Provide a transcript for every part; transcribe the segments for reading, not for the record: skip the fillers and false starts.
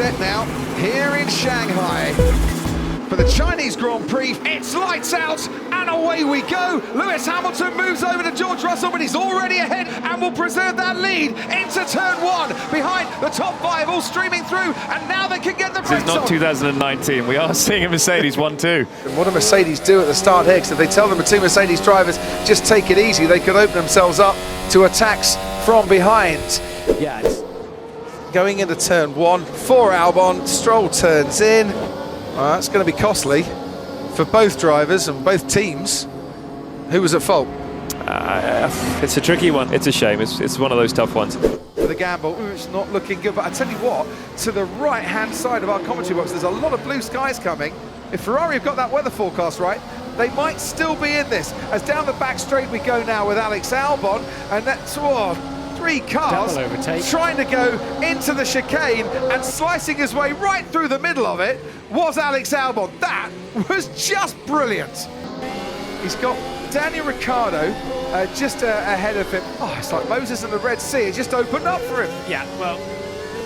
set now here in Shanghai. For the Chinese Grand Prix, it's lights out and away we go. Lewis Hamilton moves over to George Russell, but he's already ahead and will preserve that lead into turn one. Behind the top five, all streaming through, and now they can get the brakes on. This is not 2019. We are seeing a Mercedes 1-2. And what do Mercedes do at the start here? Because if they tell the two Mercedes drivers, just take it easy, they could open themselves up to attacks from behind. Yeah, it's Going into turn one for Albon, Stroll turns in. That's going to be costly for both drivers and both teams. Who was at fault? It's a tricky one. It's a shame. It's one of those tough ones. For the gamble, it's not looking good. But I tell you what, to the right-hand side of our commentary box, there's a lot of blue skies coming. If Ferrari have got that weather forecast right, they might still be in this. As down the back straight we go now with Alex Albon, and that's three cars trying to go into the chicane, and slicing his way right through the middle of it was Alex Albon. That was just brilliant. He's got Daniel Ricciardo just ahead of him. Oh, it's like Moses in the Red Sea. It just opened up for him. Yeah, well,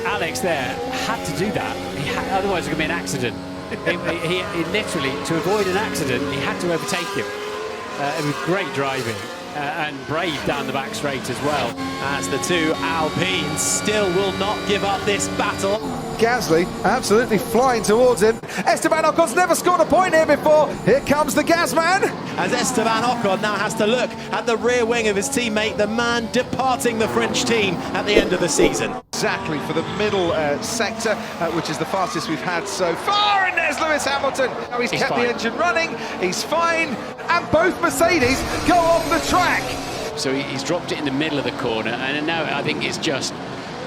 Alex there had to do that. Otherwise, it could be an accident. he literally, to avoid an accident, he had to overtake him. It was great driving. And brave down the back straight as well. As the two Alpines still will not give up this battle. Gasly absolutely flying towards him. Esteban Ocon's never scored a point here before. Here comes the Gasman. As Esteban Ocon now has to look at the rear wing of his teammate, the man departing the French team at the end of the season. Exactly for the middle sector, which is the fastest we've had so far. And there's Lewis Hamilton. Now he's kept the engine running. He's fine. And both Mercedes go off the track. So he's dropped it in the middle of the corner, and now I think it's just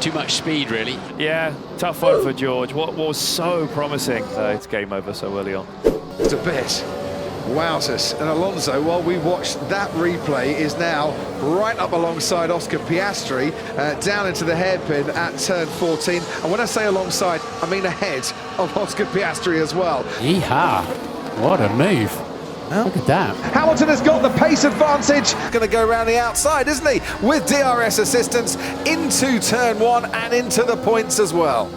too much speed, really. Yeah, tough one for George. What was so promising. It's game over so early on. It's a bit. Wowzers. And Alonso, while we watch that replay, is now right up alongside Oscar Piastri, down into the hairpin at turn 14. And when I say alongside, I mean ahead of Oscar Piastri as well. Yeehaw! What a move. Look at that. Hamilton has got the pace advantage. Going to go around the outside, isn't he? With DRS assistance into turn one and into the points as well.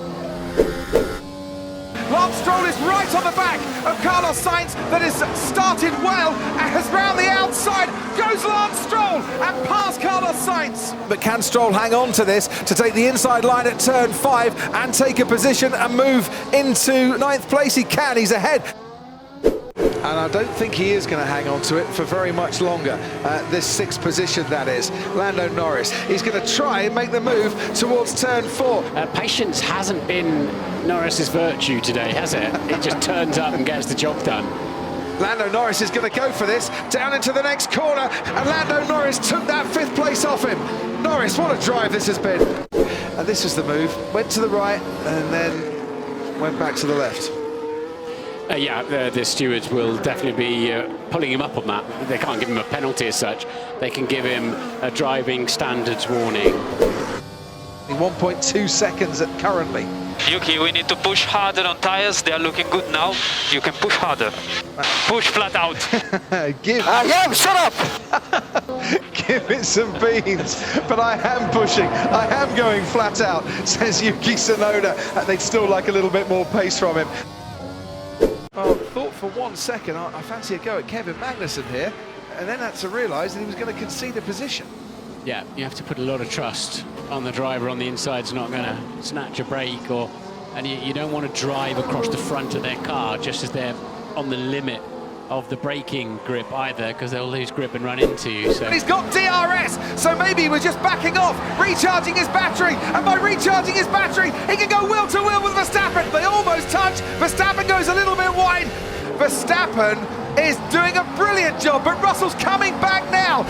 Lance Stroll is right on the back of Carlos Sainz, that has started well, and has round the outside goes Lance Stroll and past Carlos Sainz. But can Stroll hang on to this to take the inside line at turn 5 and take a position and move into 9th place? He can, he's ahead. And I don't think he is going to hang on to it for very much longer. This 6th position, that is. Lando Norris. He's going to try and make the move towards turn 4. Patience hasn't been Norris's virtue today, has it? It just turns up and gets the job done. Lando Norris is going to go for this, down into the next corner, and Lando Norris took that 5th place off him. Norris, what a drive this has been. And this is the move. Went to the right and then went back to the left. The stewards will definitely be pulling him up on that. They can't give him a penalty as such. They can give him a driving standards warning. 1.2 seconds currently. Yuki, we need to push harder on tires. They are looking good now. You can push harder. Push flat out. Shut up! Give it some beans. But I am pushing. I am going flat out, says Yuki Tsunoda. And they'd still like a little bit more pace from him. I thought for 1 second I fancy a go at Kevin Magnussen here, and then had to realise that he was going to concede a position. Yeah, you have to put a lot of trust on the driver on the inside's not going to snatch a break, and you don't want to drive across the front of their car just as they're on the limit of the braking grip either, because they'll lose grip and run into you. So. And he's got DRS, so maybe he was just backing off, recharging his battery, and by recharging his battery, he can go wheel to wheel with Verstappen. They almost touch. Verstappen goes a little bit wide. Verstappen is doing a brilliant job, but Russell's coming back now.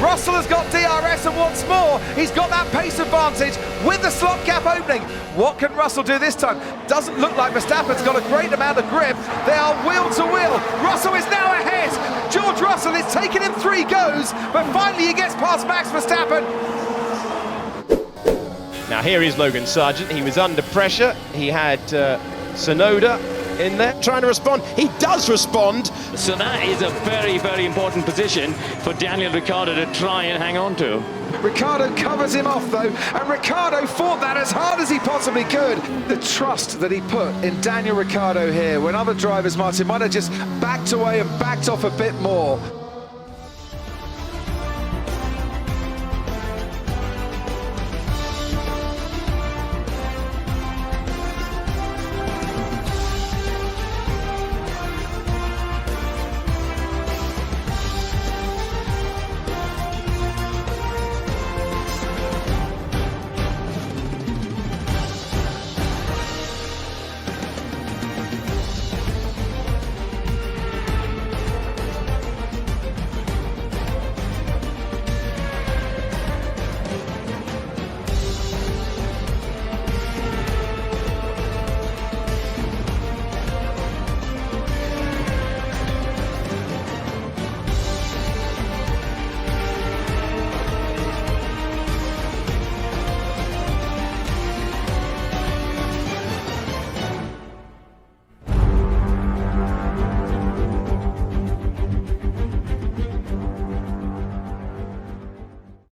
Russell has got DRS, and what's more, he's got that pace advantage with the slot gap opening. What can Russell do this time? Doesn't look like Verstappen's got a great amount of grip. They are wheel to wheel. Russell is now ahead. George Russell is taking him 3 goes, but finally he gets past Max Verstappen. Now here is Logan Sargent. He was under pressure. He had Tsunoda in there trying to respond. He does respond. So that is a very, very important position for Daniel Ricciardo to try and hang on to. Ricciardo covers him off though, and Ricciardo fought that as hard as he possibly could. The trust that he put in Daniel Ricciardo here, when other drivers, Martin, might have just backed away and backed off a bit more.